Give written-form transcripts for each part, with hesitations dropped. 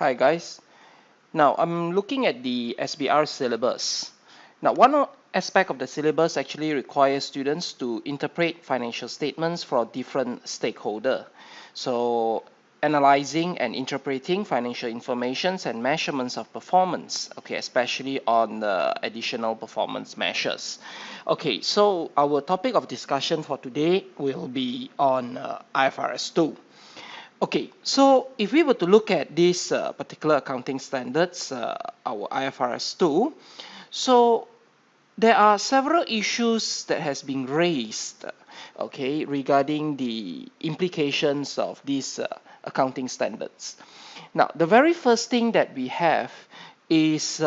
Hi guys. Now I'm looking at the SBR syllabus. Now one aspect of the syllabus actually requires students to interpret financial statements for different stakeholders. So analyzing and interpreting financial informations and measurements of performance, okay, especially on the additional performance measures. Okay, so our topic of discussion for today will be on IFRS 2. Okay, so if we were to look at this particular accounting standards, our IFRS 2, so there are several issues that has been raised, okay, regarding the implications of these accounting standards. Now, the very first thing that we have is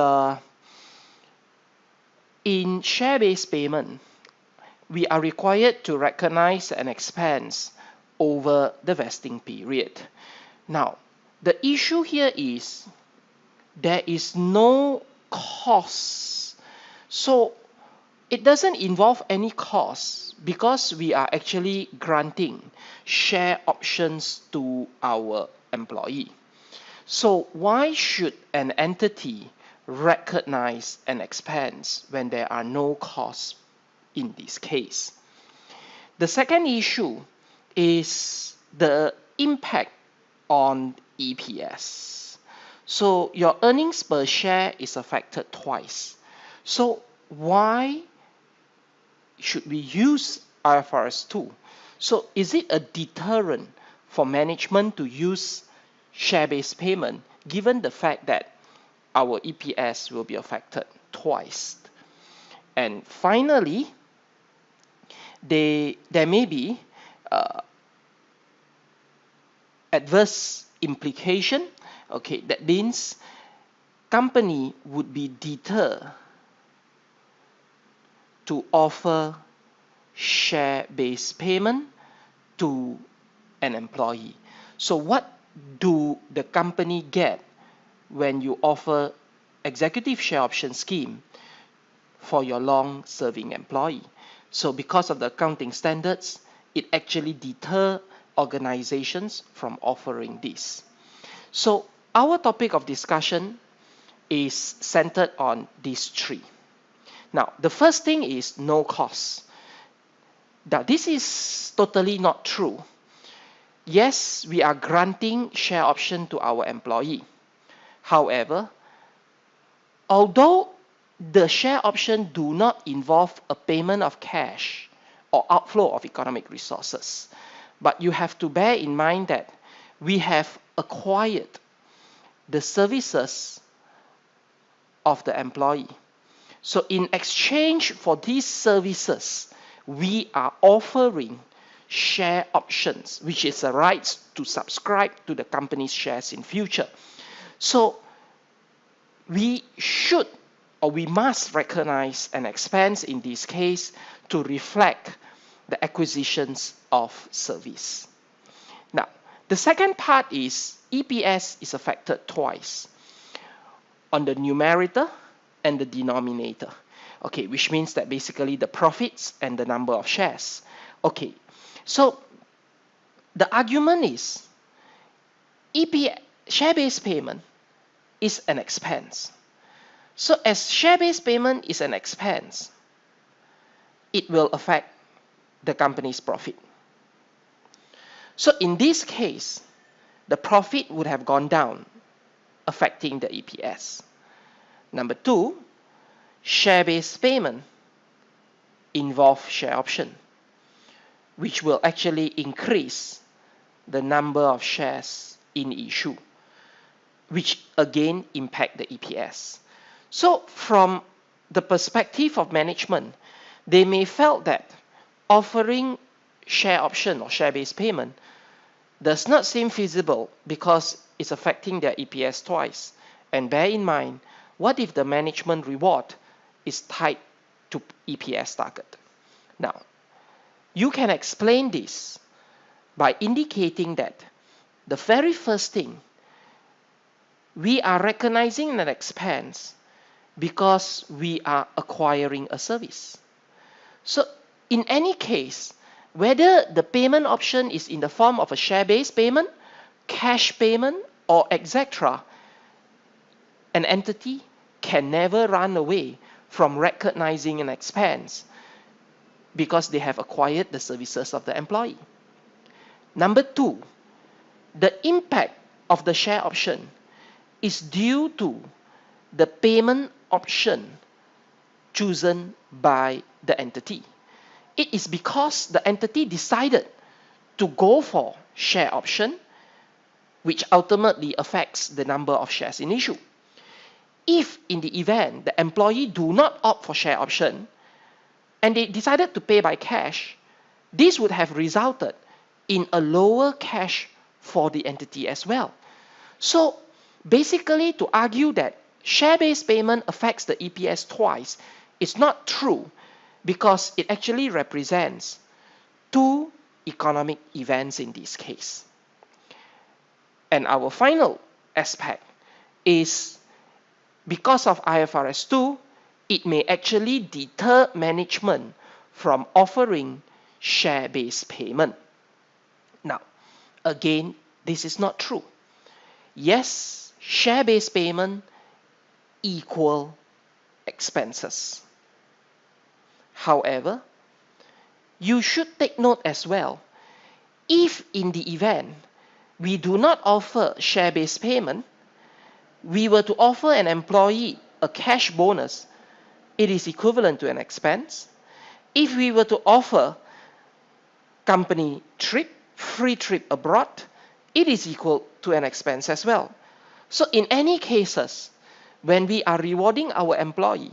in share-based payment, we are required to recognize an expense over the vesting period. Now, the issue here is there is no cost. So it doesn't involve any cost because we are actually granting share options to our employee. So why should an entity recognize an expense when there are no costs in this case? The second issue is the impact on EPS. So your earnings per share is affected twice. So why should we use IFRS 2? So is it a deterrent for management to use share-based payment given the fact that our EPS will be affected twice? And finally, there may be adverse implication. Okay, that means company would be deterred to offer share-based payment to an employee. So what do the company get when you offer executive share option scheme for your long-serving employee? So because of the accounting standards, it actually deters organizations from offering this. So our topic of discussion is centered on these three. Now, the first thing is no cost. Now, this is totally not true. Yes, we are granting share option to our employee. However, although the share option do not involve a payment of cash or outflow of economic resources, but you have to bear in mind that we have acquired the services of the employee. So in exchange for these services, we are offering share options, which is a right to subscribe to the company's shares in future. So we should or we must recognize an expense in this case to reflect the acquisitions of service. Now, the second part is EPS is affected twice on the numerator and the denominator. Okay, which means that basically the profits and the number of shares. Okay, so the argument is share-based payment is an expense. So as share-based payment is an expense, it will affect the company's profit. So in this case, the profit would have gone down, affecting the EPS. Number two, share-based payment involve share option, which will actually increase the number of shares in issue, which again impact the EPS. So from the perspective of management, they may felt that offering share option or share-based payment does not seem feasible because it's affecting their EPS twice. And bear in mind, what if the management reward is tied to EPS target? Now, you can explain this by indicating that the very first thing, we are recognizing an expense because we are acquiring a service. So in any case, whether the payment option is in the form of a share-based payment, cash payment, or etc., an entity can never run away from recognizing an expense because they have acquired the services of the employee. Number two, the impact of the share option is due to the payment option chosen by the entity. It is because the entity decided to go for share option, which ultimately affects the number of shares in issue. If in the event the employee do not opt for share option and they decided to pay by cash, this would have resulted in a lower cash for the entity as well. So basically, to argue that share-based payment affects the EPS twice is not true, because it actually represents two economic events in this case. And our final aspect is, because of IFRS 2, it may actually deter management from offering share-based payment. Now, again, this is not true. Yes, share-based payment equal expenses. However, you should take note as well, if in the event we do not offer share-based payment, we were to offer an employee a cash bonus, it is equivalent to an expense. If we were to offer company trip, free trip abroad, it is equal to an expense as well. So in any cases, when we are rewarding our employee,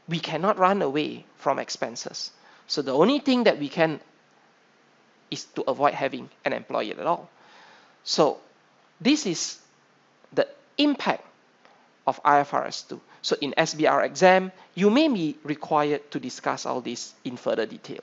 we cannot run away from expenses. So the only thing that we can is to avoid having an employee at all. So this is the impact of IFRS 2. So in SBR exam, you may be required to discuss all this in further detail.